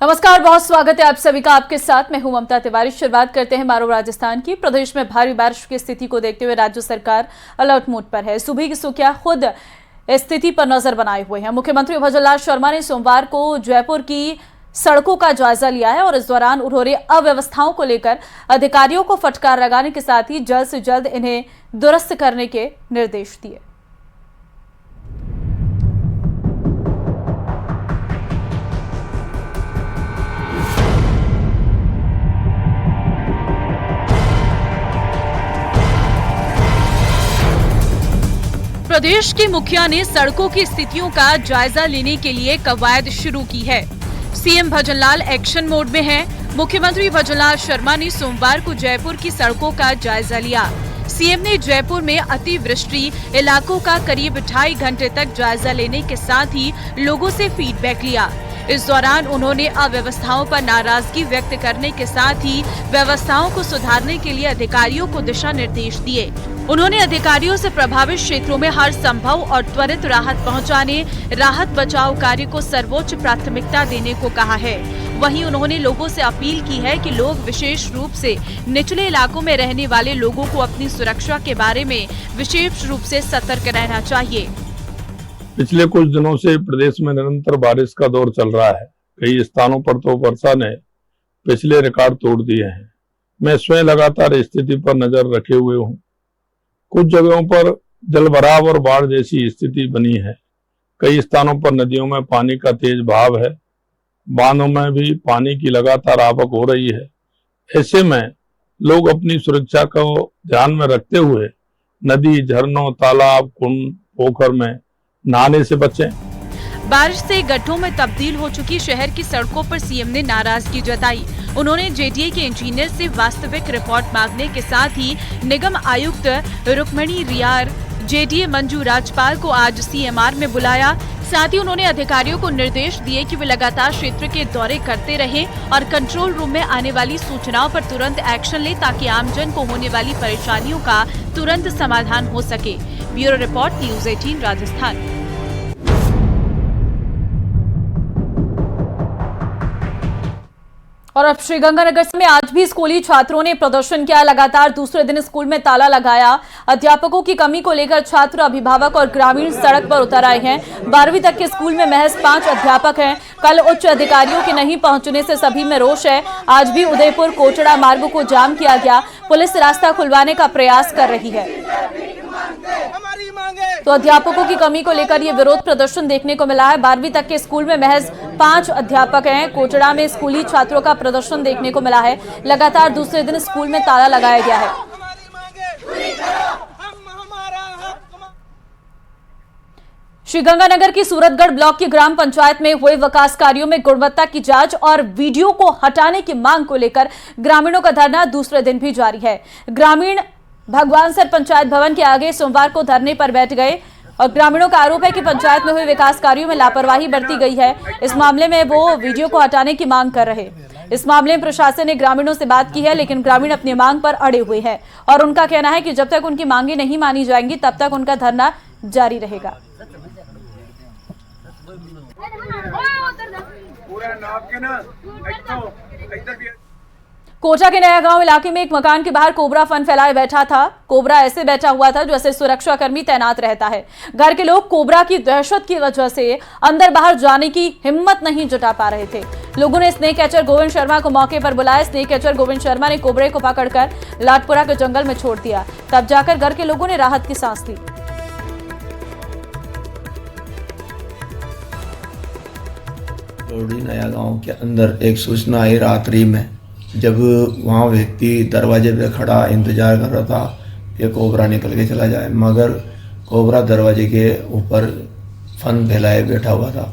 नमस्कार, बहुत स्वागत है आप सभी का। आपके साथ मैं हूं ममता तिवारी। शुरुआत करते हैं मारो राजस्थान की। प्रदेश में भारी बारिश की स्थिति को देखते हुए राज्य सरकार अलर्ट मोड पर है। सुबह की सुर्खियां खुद स्थिति पर नजर बनाए हुए हैं। मुख्यमंत्री भजनलाल शर्मा ने सोमवार को जयपुर की सड़कों का जायजा लिया है और इस दौरान उन्होंने अव्यवस्थाओं को लेकर अधिकारियों को फटकार लगाने के साथ ही जल्द से जल्द इन्हें दुरुस्त करने के निर्देश दिए। प्रदेश के मुखिया ने सड़कों की स्थितियों का जायजा लेने के लिए कवायद शुरू की है। सीएम भजनलाल एक्शन मोड में हैं। मुख्यमंत्री भजनलाल शर्मा ने सोमवार को जयपुर की सड़कों का जायजा लिया। सीएम ने जयपुर में अतिवृष्टि इलाकों का करीब 2.5 घंटे तक जायजा लेने के साथ ही लोगों से फीडबैक लिया। इस दौरान उन्होंने अव्यवस्थाओं पर नाराजगी व्यक्त करने के साथ ही व्यवस्थाओं को सुधारने के लिए अधिकारियों को दिशा निर्देश दिए। उन्होंने अधिकारियों से प्रभावित क्षेत्रों में हर संभव और त्वरित राहत पहुंचाने, राहत बचाव कार्य को सर्वोच्च प्राथमिकता देने को कहा है। वहीं उन्होंने लोगों से अपील की है कि लोग विशेष रूप से निचले इलाकों में रहने वाले लोगों को अपनी सुरक्षा के बारे में विशेष रूप से सतर्क रहना चाहिए। पिछले कुछ दिनों से प्रदेश में निरंतर बारिश का दौर चल रहा है। कई स्थानों पर तो वर्षा ने पिछले रिकॉर्ड तोड़ दिए हैं। मैं स्वयं लगातार स्थिति पर नजर रखे हुए हूँ। कुछ जगहों पर जलभराव और बाढ़ जैसी स्थिति बनी है। कई स्थानों पर नदियों में पानी का तेज बहाव है। बांधों में भी पानी की लगातार आवक हो रही है। ऐसे में लोग अपनी सुरक्षा को ध्यान में रखते हुए नदी, झरनों, तालाब, कुंड, पोखर में नहाने से बचें। बारिश से गड्ढों में तब्दील हो चुकी शहर की सड़कों पर सीएम ने नाराजगी जताई। उन्होंने जेडीए के इंजीनियर से वास्तविक रिपोर्ट मांगने के साथ ही निगम आयुक्त रुक्मणी रियार, जेडीए मंजू राजपाल को आज सीएमआर में बुलाया। साथ ही उन्होंने अधिकारियों को निर्देश दिए कि वे लगातार क्षेत्र के दौरे करते रहें और कंट्रोल रूम में आने वाली सूचनाओं पर तुरंत एक्शन लें ताकि आमजन को होने वाली परेशानियों का तुरंत समाधान हो सके। Bureau report, news 18 Rajasthan. और अब श्रीगंगानगर में आज भी स्कूली छात्रों ने प्रदर्शन किया। लगातार दूसरे दिन स्कूल में ताला लगाया। अध्यापकों की कमी को लेकर छात्र, अभिभावक और ग्रामीण सड़क पर उतर आए हैं। 12वीं तक के स्कूल में महज 5 अध्यापक हैं। कल उच्च अधिकारियों के नहीं पहुंचने से सभी में रोष है। आज भी उदयपुर कोटड़ा मार्ग को जाम किया गया। पुलिस रास्ता खुलवाने का प्रयास कर रही है। तो अध्यापकों की कमी को लेकर ये विरोध प्रदर्शन देखने को मिला है। 12वीं तक के स्कूल में महज 5 अध्यापक हैं। कोटड़ा में स्कूली छात्रों का प्रदर्शन देखने को मिला है। लगातार दूसरे दिन स्कूल में ताला लगाया गया है। श्रीगंगानगर की सूरतगढ़ ब्लॉक की ग्राम पंचायत में हुए विकास कार्यों में गुणवत्ता की जांच और वीडियो को हटाने की मांग को लेकर ग्रामीणों का धरना दूसरे दिन भी जारी है। ग्रामीण भगवानसर पंचायत भवन के आगे सोमवार को धरने पर बैठ गए और ग्रामीणों का आरोप है कि पंचायत में हुए विकास कार्यों में लापरवाही बरती गई है। इस मामले में वो वीडियो को हटाने की मांग कर रहे। इस मामले में प्रशासन ने ग्रामीणों से बात की है, लेकिन ग्रामीण अपनी मांग पर अड़े हुए हैं और उनका कहना है कि जब तक उनकी मांगे नहीं मानी जाएंगी तब तक उनका धरना जारी रहेगा। कोटा के नया गांव इलाके में एक मकान के बाहर कोबरा फन फैलाए बैठा था। कोबरा ऐसे बैठा हुआ था जैसे सुरक्षाकर्मी तैनात रहता है। घर के लोग कोबरा की दहशत की वजह से अंदर बाहर जाने की हिम्मत नहीं जुटा पा रहे थे। लोगों ने स्नेक कैचर गोविंद शर्मा को मौके पर बुलाया। स्नेक कैचर गोविंद शर्मा ने कोबरे को पकड़कर लाटपुरा के जंगल में छोड़ दिया। तब जाकर घर के लोगों ने राहत की सांस ली। नया गांव के अंदर एक सूचना आई रात्रि में, जब वहाँ व्यक्ति दरवाजे पे खड़ा इंतजार कर रहा था कि कोबरा निकल के चला जाए, मगर कोबरा दरवाजे के ऊपर फन फैलाए बैठा हुआ था।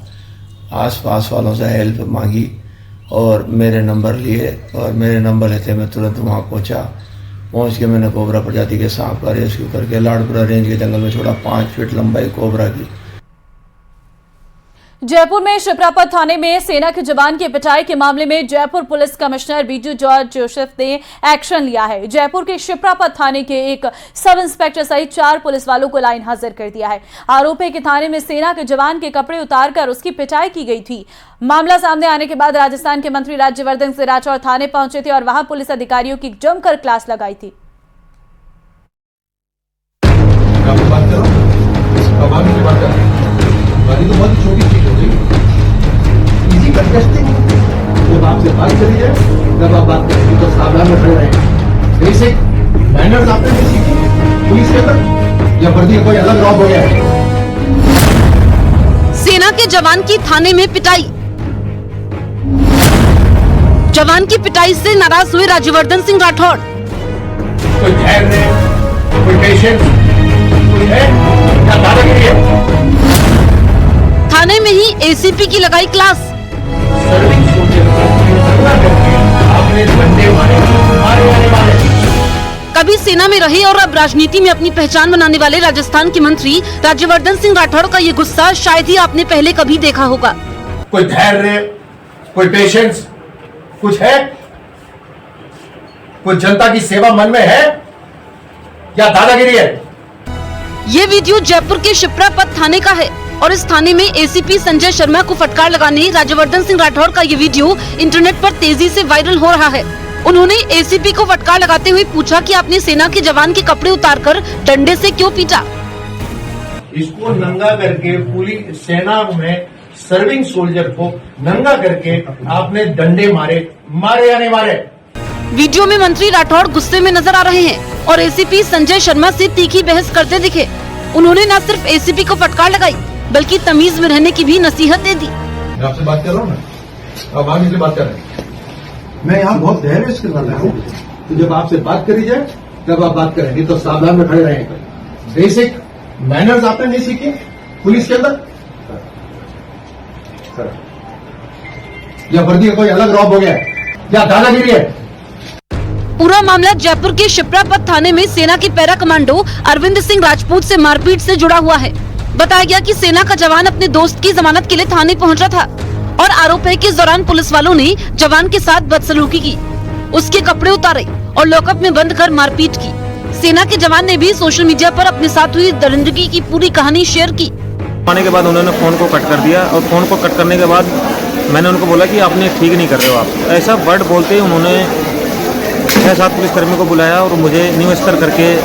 आसपास वालों से हेल्प मांगी और मेरे नंबर लिए और मेरे नंबर लेते मैं तुरंत वहाँ पहुँच के मैंने कोबरा प्रजाति के सांप का रेस्क्यू करके लाटपुरा रेंज के जंगल में छोड़ा। 5 फीट लंबाई कोबरा की। जयपुर में शिप्रापत थाने में सेना के जवान की पिटाई के मामले में Jaipur police commissioner Biju George Joseph ने एक्शन लिया है। जयपुर के शिप्रापत थाने के एक सब इंस्पेक्टर सहित 4 पुलिस वालों को लाइन हाजिर कर दिया है। आरोप है कि थाने में सेना के जवान के कपड़े उतारकर उसकी पिटाई की गई थी। मामला सामने आने के बाद राजस्थान के मंत्री राज्यवर्धन सिंह राठौड़ थाने पहुंचे थे और वहां पुलिस अधिकारियों की जमकर क्लास लगाई थी। तो बहुत छोटी चीज हो गई। इजी कंटेस्टिंग जब आपसे बात करी जाए तब आप बात करेंगे तो सावधान में खड़े रहेंगे। बेसिक मैनर्स आपने नहीं सीखी पुलिस के अंदर या वर्दी का कोई अलग रॉब हो गया है। सेना के जवान की थाने में पिटाई। जवान की पिटाई से नाराज हुए राज्यवर्धन सिंह राठौड़। कोई धैर्य, कोई पेशेंस, कोई है क्या दादागिरी है? थाने में ही एसीपी की लगाई क्लास। सर्विंग सोल्जर आपने डंडे मारे जाने वाले। कभी सेना में रहे और अब राजनीति में अपनी पहचान बनाने वाले राजस्थान के मंत्री राज्यवर्धन सिंह राठौड़ का ये गुस्सा शायद ही आपने पहले कभी देखा होगा। कोई धैर्य, कोई पेशेंस, कुछ है? कोई जनता की सेवा मन में है या दादागिरी है? ये वीडियो जयपुर के शिप्रापत थाने का है और इस थाने में एसीपी संजय शर्मा को फटकार लगाने राज्यवर्धन सिंह राठौड़ का ये वीडियो इंटरनेट पर तेजी से वायरल हो रहा है। उन्होंने एसीपी को फटकार लगाते हुए पूछा कि आपने सेना के जवान के कपड़े उतारकर डंडे से क्यों पीटा। इसको नंगा करके पूरी सेना में सर्विंग सोल्जर को नंगा करके आपने डंडे मारे या नहीं मारे? वीडियो में मंत्री राठौड़ गुस्से में नजर आ रहे हैं और एसीपी संजय शर्मा से तीखी बहस करते दिखे। उन्होंने न सिर्फ एसीपी को फटकार लगाई बल्कि तमीज में रहने की भी नसीहत दे दी। मैं आपसे बात कर रहा हूँ ना, अब आगे से बात कर रहे हैं। मैं यहाँ बहुत धैर्य से कर रहा हूँ, तो जब आपसे बात करी जाए तब आप बात करेंगे तो सावधान में खड़े रहेंगे। बेसिक मैनर्स आपने नहीं सीखे पुलिस के अंदर या वर्दी का कोई अलग रॉब हो गया है या दादागिरी है? पूरा मामला जयपुर के शिप्रापत थाने में सेना के पैरा कमांडो अरविंद सिंह राजपूत से मारपीट से जुड़ा हुआ है। बताया गया कि सेना का जवान अपने दोस्त की जमानत के लिए थाने पहुंचा था और आरोप है कि इस दौरान पुलिस वालों ने जवान के साथ बदसलूकी की, उसके कपड़े उतारे और लॉकअप में बंद कर मारपीट की। सेना के जवान ने भी सोशल मीडिया पर अपने साथ हुई दरिंदगी की पूरी कहानी शेयर की। आने के बाद उन्होंने फ़ोन को कट कर दिया और फ़ोन को कट करने के बाद मैंने उनको बोला कि आपने ठीक नहीं कर रहे हो आप। ऐसा वर्ड बोलते ही उन्होंने 6-7 पुलिसकर्मियों को बुलाया और मुझे न्यू स्तर करके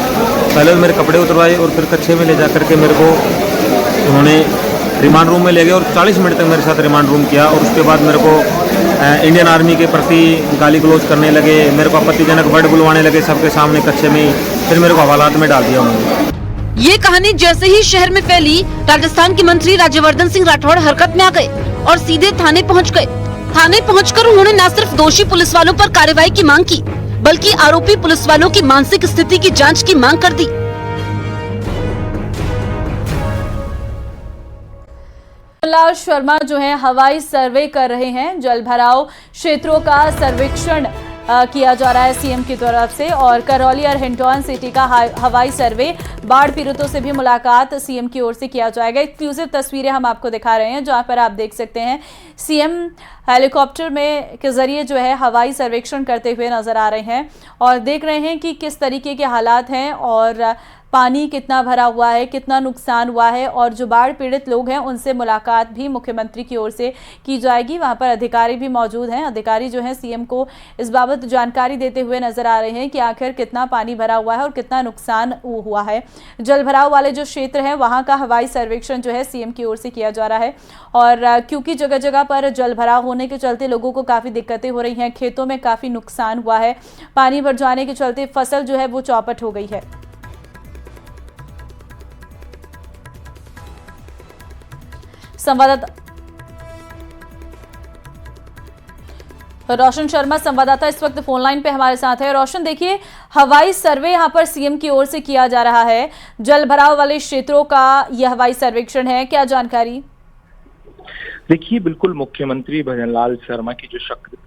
पहले मेरे कपड़े उतरवाए और फिर कच्छे में ले जा करके मेरे को उन्होंने रिमांड रूम में ले गए और 40 मिनट तक मेरे साथ रिमांड रूम किया। और उसके बाद मेरे को इंडियन आर्मी के प्रति गाली गलौज करने लगे, मेरे को आपत्तिजनक वर्ड बुलवाने लगे सबके सामने कच्छे में ही, फिर मेरे को हवालात में डाल दिया उन्होंने। ये कहानी जैसे ही शहर में फैली, राजस्थान के मंत्री राज्यवर्धन सिंह राठौड़ हरकत में आ गए और सीधे थाने पहुंच गए। थाने पहुंचकर उन्होंने न सिर्फ दोषी पुलिस वालों पर कार्रवाई की मांग की बल्कि आरोपी पुलिस वालों की मानसिक स्थिति की जांच की मांग कर दी। लाल शर्मा जो है हवाई सर्वे कर रहे हैं। जलभराव क्षेत्रों का सर्वेक्षण किया जा रहा है सीएम की तरफ से और करौली और हिंडौन सिटी का हवाई सर्वे, बाढ़ पीड़ितों से भी मुलाकात सीएम की ओर से किया जाएगा। एक्सक्लूसिव तस्वीरें हम आपको दिखा रहे हैं जहां पर आप देख सकते हैं सीएम हेलीकॉप्टर में के जरिए जो है हवाई सर्वेक्षण करते हुए नजर आ रहे हैं और देख रहे हैं कि किस तरीके के हालात हैं और पानी कितना भरा हुआ है, कितना नुकसान हुआ है और जो बाढ़ पीड़ित लोग हैं उनसे मुलाकात भी मुख्यमंत्री की ओर से की जाएगी। वहां पर अधिकारी भी मौजूद हैं। अधिकारी जो हैं सीएम को इस बाबत जानकारी देते हुए नजर आ रहे हैं कि आखिर कितना पानी भरा हुआ है और कितना नुकसान हुआ है। जलभराव वाले जो क्षेत्र हैं वहां का हवाई सर्वेक्षण जो है सीएम की ओर से किया जा रहा है और क्योंकि जगह जगह पर जलभराव होने के चलते लोगों को काफ़ी दिक्कतें हो रही हैं, खेतों में काफ़ी नुकसान हुआ है, पानी भर जाने के चलते फसल जो है वो चौपट हो गई है। संवाददाता रोशन शर्मा संवाददाता इस वक्त फोन लाइन पे हमारे साथ है। रोशन, देखिए हवाई सर्वे यहां पर सीएम की ओर से किया जा रहा है, जल भराव वाले क्षेत्रों का यह हवाई सर्वेक्षण है, क्या जानकारी? देखिए, बिल्कुल मुख्यमंत्री भजनलाल शर्मा की जो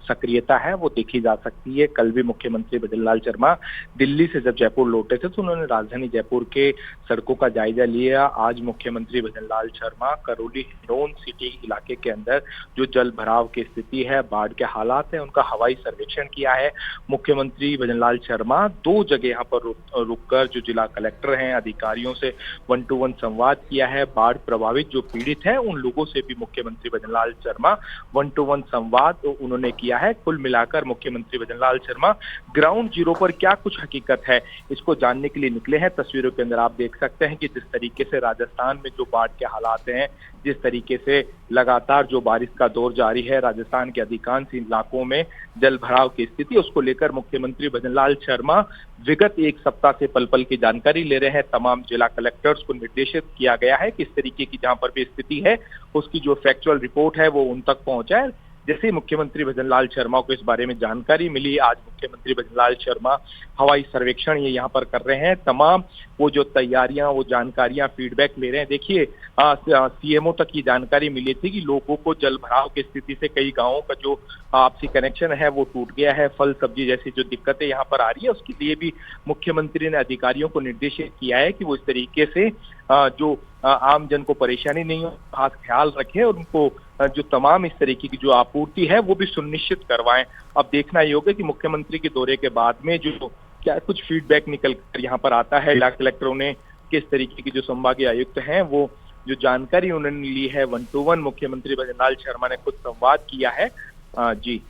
सक्रियता है वो देखी जा सकती है। कल भी मुख्यमंत्री भजनलाल शर्मा दिल्ली से जब जयपुर लौटे थे तो उन्होंने राजधानी जयपुर के सड़कों का जायजा लिया। आज मुख्यमंत्री भजनलाल शर्मा करौली हिंडौन सिटी इलाके के अंदर जो जल भराव की स्थिति है, बाढ़ के हालात हैं, उनका हवाई सर्वेक्षण किया है। मुख्यमंत्री भजनलाल शर्मा 2 जगह यहाँ पर रुककर जो जिला कलेक्टर हैं, अधिकारियों से 1-to-1 संवाद किया है। बाढ़ प्रभावित जो पीड़ित है उन लोगों से भी मुख्यमंत्री भजनलाल शर्मा 1-to-1 संवाद उन्होंने किया है। कुल मिलाकर मुख्यमंत्री भजनलाल शर्मा ग्राउंड जीरो पर क्या कुछ हकीकत है इसको जानने के लिए निकले हैं। तस्वीरों के अंदर आप देख सकते हैं कि जिस तरीके से राजस्थान में जो बाढ़ के हालात हैं, जिस तरीके से लगातार जो बारिश का दौर जारी है, राजस्थान के अधिकांश इलाकों में जल भराव की स्थिति, उसको लेकर मुख्यमंत्री भजनलाल शर्मा विगत 1 सप्ताह से पल पल की जानकारी ले रहे हैं। तमाम जिला कलेक्टर्स को निर्देशित किया गया है कि इस तरीके की जहां पर भी स्थिति है उसकी जो फैक्चुअल रिपोर्ट है वो उन तक पहुंचाए। जैसे मुख्यमंत्री भजनलाल शर्मा को इस बारे में जानकारी मिली, आज मुख्यमंत्री भजनलाल शर्मा हवाई सर्वेक्षण ये यहाँ पर कर रहे हैं। तमाम वो जो तैयारियां, वो जानकारियां, फीडबैक ले रहे हैं। देखिए, सीएमओ तक ये जानकारी मिली थी कि लोगों को जल भराव की स्थिति से कई गांवों का जो आपसी कनेक्शन है वो टूट गया है। फल सब्जी जैसी जो दिक्कतें यहाँ पर आ रही है उसके लिए भी मुख्यमंत्री ने अधिकारियों को निर्देशित किया है कि वो इस तरीके से जो आम जन को परेशानी नहीं हो, खास ख्याल रखें और उनको जो तमाम इस तरीके की जो आपूर्ति है वो भी सुनिश्चित करवाएं। अब देखना ये होगा कि मुख्यमंत्री के दौरे के बाद में जो क्या कुछ फीडबैक निकल कर यहाँ पर आता है। जिला कलेक्टरों ने किस तरीके की जो संभागीय आयुक्त हैं वो जो जानकारी उन्होंने ली है, 1-to-1 मुख्यमंत्री भजनलाल शर्मा ने खुद संवाद किया है। जी,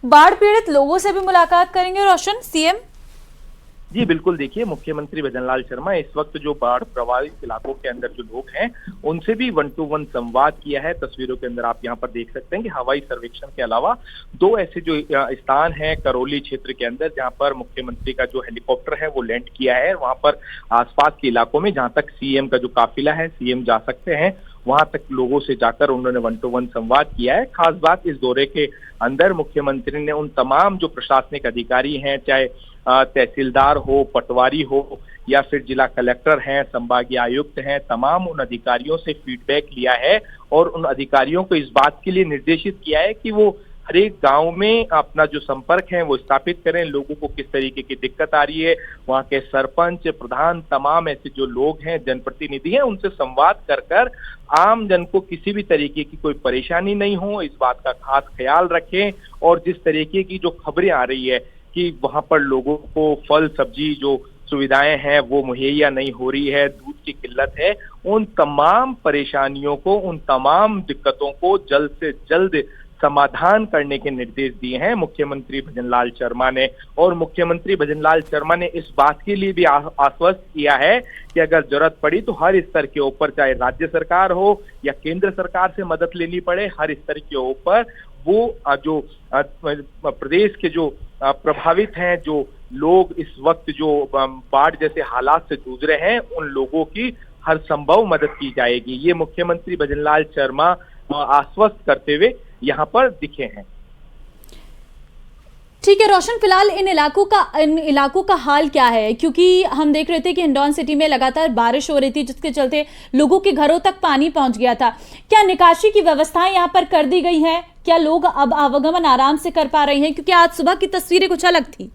बाढ़ पीड़ित लोगों से भी मुलाकात करेंगे रोशन सीएम? जी बिल्कुल, देखिए मुख्यमंत्री भजनलाल शर्मा इस वक्त जो बाढ़ प्रभावित इलाकों के अंदर जो लोग हैं उनसे भी 1-to-1 संवाद किया है। तस्वीरों के अंदर आप यहाँ पर देख सकते हैं कि हवाई सर्वेक्षण के अलावा 2 ऐसे जो स्थान हैं करौली क्षेत्र के अंदर जहाँ पर मुख्यमंत्री का जो हेलीकॉप्टर है वो लैंड किया है। वहाँ पर आसपास के इलाकों में जहाँ तक सीएम का जो काफिला है, सीएम जा सकते हैं, वहां तक लोगों से जाकर उन्होंने 1-to-1 संवाद किया है। खास बात, इस दौरे के अंदर मुख्यमंत्री ने उन तमाम जो प्रशासनिक अधिकारी हैं, चाहे तहसीलदार हो, पटवारी हो या फिर जिला कलेक्टर हैं, संभागीय आयुक्त हैं, तमाम उन अधिकारियों से फीडबैक लिया है और उन अधिकारियों को इस बात के लिए निर्देशित किया है कि वो हर एक गांव में अपना जो संपर्क है वो स्थापित करें। लोगों को किस तरीके की दिक्कत आ रही है, वहाँ के सरपंच, प्रधान, तमाम ऐसे जो लोग हैं, जनप्रतिनिधि हैं, उनसे संवाद कर कर आम जन को किसी भी तरीके की कोई परेशानी नहीं हो, इस बात का खास ख्याल रखें। और जिस तरीके की जो खबरें आ रही है कि वहां पर लोगों को फल सब्जी जो सुविधाएं हैं वो मुहैया नहीं हो रही है, दूध की किल्लत है, उन तमाम परेशानियों को, उन तमाम दिक्कतों को जल्द से जल्द समाधान करने के निर्देश दिए हैं मुख्यमंत्री भजनलाल शर्मा ने। और मुख्यमंत्री भजनलाल शर्मा ने इस बात के लिए भी आश्वस्त किया है कि अगर जरूरत पड़ी तो हर स्तर के ऊपर, चाहे राज्य सरकार हो या केंद्र सरकार से मदद लेनी पड़े, हर स्तर के ऊपर वो जो प्रदेश के जो प्रभावित हैं, जो लोग इस वक्त जो बाढ़ जैसे हालात से जूझ रहे हैं, उन लोगों की हर संभव मदद की जाएगी। ये मुख्यमंत्री भजनलाल शर्मा आश्वस्त करते हुए यहाँ पर दिखे हैं। ठीक है रोशन, फिलहाल इन इलाकों का हाल क्या है? क्योंकि हम देख रहे थे कि हिंडौन सिटी में लगातार बारिश हो रही थी जिसके चलते लोगों के घरों तक पानी पहुंच गया था। क्या निकासी की व्यवस्थाएं यहाँ पर कर दी गई हैं? क्या लोग अब आवागमन आराम से कर पा रहे हैं? क्योंकि आज सुबह की तस्वीरें कुछ अलग थी।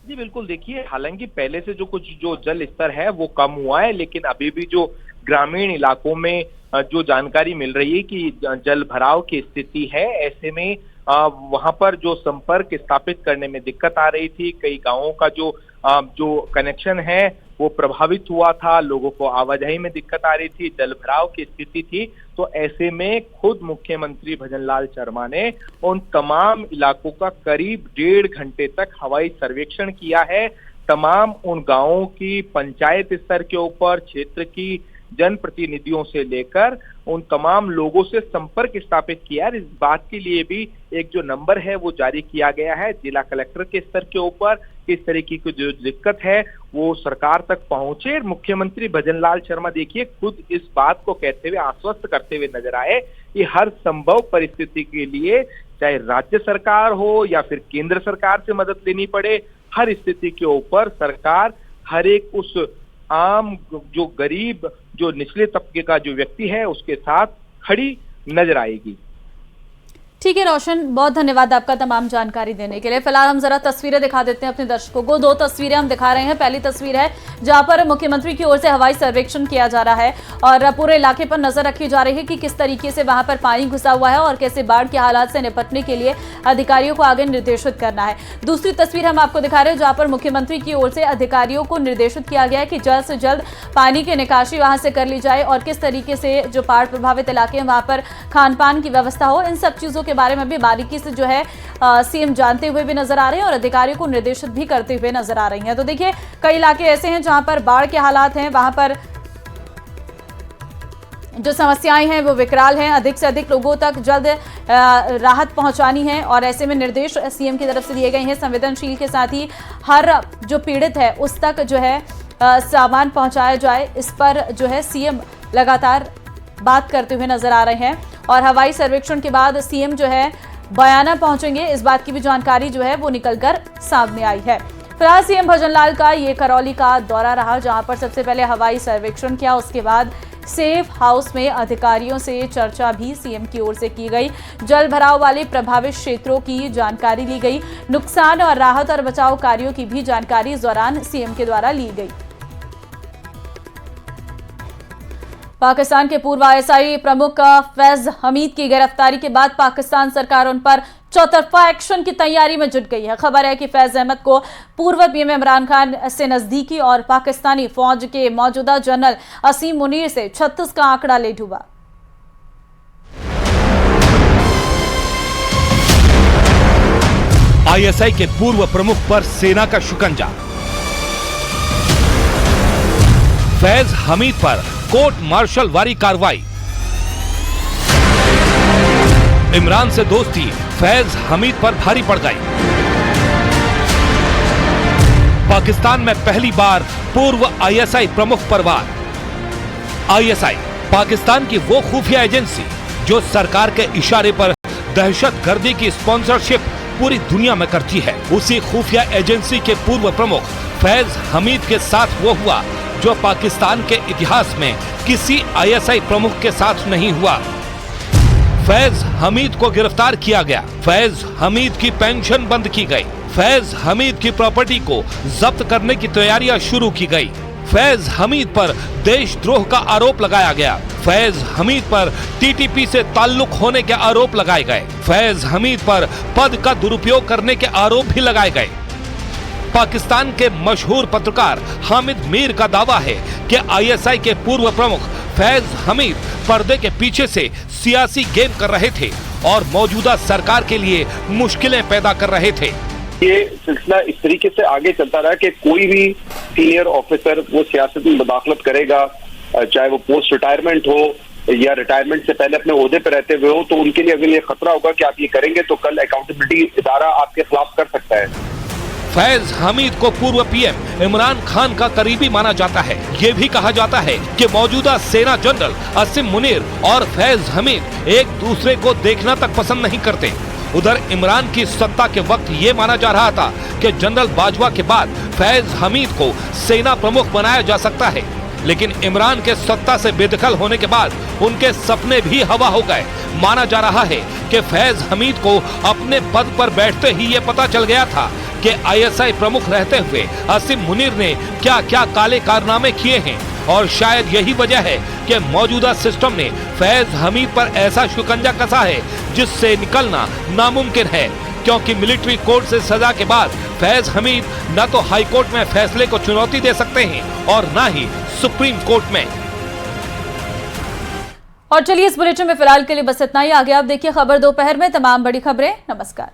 जी बिल्कुल, देखिए हालांकि पहले से जो जल स्तर है वो कम हुआ है, लेकिन अभी भी जो ग्रामीण इलाकों में जो जानकारी मिल रही है कि जल भराव की स्थिति है, ऐसे में वहां पर जो संपर्क स्थापित करने में दिक्कत आ रही थी। कई गांवों का जो कनेक्शन है वो प्रभावित हुआ था, लोगों को आवाजाही में दिक्कत आ रही थी, जल भराव की स्थिति थी। तो ऐसे में खुद मुख्यमंत्री भजनलाल शर्मा ने उन तमाम इलाकों का करीब 1.5 घंटे तक हवाई सर्वेक्षण किया है। तमाम उन गांवों की पंचायत स्तर के ऊपर, क्षेत्र की जनप्रतिनिधियों से लेकर उन तमाम लोगों से संपर्क स्थापित किया। इस बात के लिए भी एक जो नंबर है वो जारी किया गया है जिला कलेक्टर के स्तर के ऊपर, किस तरीके की जो दिक्कत है वो सरकार तक पहुंचे। मुख्यमंत्री भजनलाल शर्मा देखिए खुद इस बात को कहते हुए, आश्वस्त करते हुए नजर आए कि हर संभव परिस्थिति के लिए, चाहे राज्य सरकार हो या फिर केंद्र सरकार से मदद लेनी पड़े, हर स्थिति के ऊपर सरकार हर एक उस आम जो गरीब, जो निचले तबके का जो व्यक्ति है उसके साथ खड़ी नजर आएगी। ठीक है रोशन, बहुत धन्यवाद आपका तमाम जानकारी देने के लिए। फिलहाल हम जरा तस्वीरें दिखा देते हैं अपने दर्शकों को। दो तस्वीरें हम दिखा रहे हैं। पहली तस्वीर है जहां पर मुख्यमंत्री की ओर से हवाई सर्वेक्षण किया जा रहा है और पूरे इलाके पर नजर रखी जा रही है कि किस तरीके से वहां पर पानी घुसा हुआ है और कैसे बाढ़ के हालात से निपटने के लिए अधिकारियों को आगे निर्देशित करना है। दूसरी तस्वीर हम आपको दिखा रहे हैं जहां पर मुख्यमंत्री की ओर से अधिकारियों को निर्देशित किया गया है कि जल्द से जल्द पानी की निकासी वहां से कर ली जाए और किस तरीके से जो बाढ़ प्रभावित इलाके हैं वहां पर खान पान की व्यवस्था हो। इन सब चीजों के बारे में भी बारीकी से जो है सीएम जानते हुए भी नजर आ रहे हैं और अधिकारियों को निर्देशित भी करते हुए नजर आ रही हैं। तो देखिए कई इलाके ऐसे हैं जहां पर बाढ़ के हालात हैं, वहां पर जो समस्याएं हैं वो विकराल हैं। अधिक से अधिक लोगों तक जल्द राहत पहुंचानी है और ऐसे में निर्देश सीएम की तरफ से दिए गए हैं। संवेदनशील के साथ ही हर जो पीड़ित है उस तक जो है सामान पहुंचाया जाए, इस पर जो है सीएम लगातार बात करते हुए नजर आ रहे हैं। और हवाई सर्वेक्षण के बाद सीएम जो है बयाना पहुंचेंगे, इस बात की भी जानकारी जो है वो निकलकर सामने आई है। फिलहाल सीएम भजनलाल का ये करौली का दौरा रहा जहां पर सबसे पहले हवाई सर्वेक्षण किया, उसके बाद सेफ हाउस में अधिकारियों से चर्चा भी सीएम की ओर से की गई। जल भराव वाले प्रभावित क्षेत्रों की जानकारी ली गई। नुकसान और राहत और बचाव कार्यों की भी जानकारी इस दौरान सीएम के द्वारा ली गई। पाकिस्तान के पूर्व आईएसआई प्रमुख फैज हमीद की गिरफ्तारी के बाद पाकिस्तान सरकार उन पर चौतरफा एक्शन की तैयारी में जुट गई है। खबर है कि फैज अहमद को पूर्व पीएम इमरान खान से नजदीकी और पाकिस्तानी फौज के मौजूदा जनरल असीम मुनीर से 36 का आंकड़ा ले डूबा। आईएसआई के पूर्व प्रमुख पर सेना का शिकंजा। फैज हमीद पर कोर्ट मार्शल वारी कार्रवाई। इमरान से दोस्ती फैज हमीद पर भारी पड़ गई। पाकिस्तान में पहली बार पूर्व आईएसआई प्रमुख पर वार। आईएसआई पाकिस्तान की वो खुफिया एजेंसी जो सरकार के इशारे पर दहशतगर्दी की स्पॉन्सरशिप पूरी दुनिया में करती है। उसी खुफिया एजेंसी के पूर्व प्रमुख फैज हमीद के साथ वो हुआ जो पाकिस्तान के इतिहास में किसी आईएसआई प्रमुख के साथ नहीं हुआ। फैज हमीद को गिरफ्तार किया गया। फैज हमीद की पेंशन बंद की गई। फैज हमीद की प्रॉपर्टी को जब्त करने की तैयारियां शुरू की गई। फैज हमीद पर देशद्रोह का आरोप लगाया गया। फैज हमीद पर टीटीपी से ताल्लुक होने के आरोप लगाए गए। फैज हमीद पर पद का दुरुपयोग करने के आरोप भी लगाए गए। पाकिस्तान के मशहूर पत्रकार हामिद मीर का दावा है कि आईएसआई के पूर्व प्रमुख फैज हमीद पर्दे के पीछे से सियासी गेम कर रहे थे और मौजूदा सरकार के लिए मुश्किलें पैदा कर रहे थे। ये सिलसिला इस तरीके से आगे चलता रहा कि कोई भी सीनियर ऑफिसर वो सियासत में मुदाखलत करेगा, चाहे वो पोस्ट रिटायरमेंट हो या रिटायरमेंट से पहले अपने ओहदे पर रहते हुए हो, तो उनके लिए अगर ये खतरा होगा कि आप ये करेंगे तो कल अकाउंटेबिलिटी इदारा आपके खिलाफ कर सकता है। फैज हमीद को पूर्व पीएम इमरान खान का करीबी माना जाता है। ये भी कहा जाता है कि मौजूदा सेना जनरल असीम मुनीर और फैज हमीद एक दूसरे को देखना तक पसंद नहीं करते। उधर इमरान की सत्ता के वक्त ये माना जा रहा था कि जनरल बाजवा के बाद फैज हमीद को सेना प्रमुख बनाया जा सकता है, लेकिन इमरान के सत्ता से बेदखल होने के बाद उनके सपने भी हवा हो गए। माना जा रहा है कि फैज हमीद को अपने पद पर बैठते ही ये पता चल गया था कि आईएसआई प्रमुख रहते हुए असीम मुनीर ने क्या क्या काले कारनामे किए हैं और शायद यही वजह है कि मौजूदा सिस्टम ने फैज हमीद पर ऐसा शिकंजा कसा है जिससे निकलना नामुमकिन है, क्योंकि मिलिट्री कोर्ट से सजा के बाद फैज हमीद न तो हाई कोर्ट में फैसले को चुनौती दे सकते हैं और न ही सुप्रीम कोर्ट में। और चलिए इस बुलेटिन में फिलहाल के लिए बस इतना ही। आगे आप देखिए खबर दोपहर में तमाम बड़ी खबरें। नमस्कार।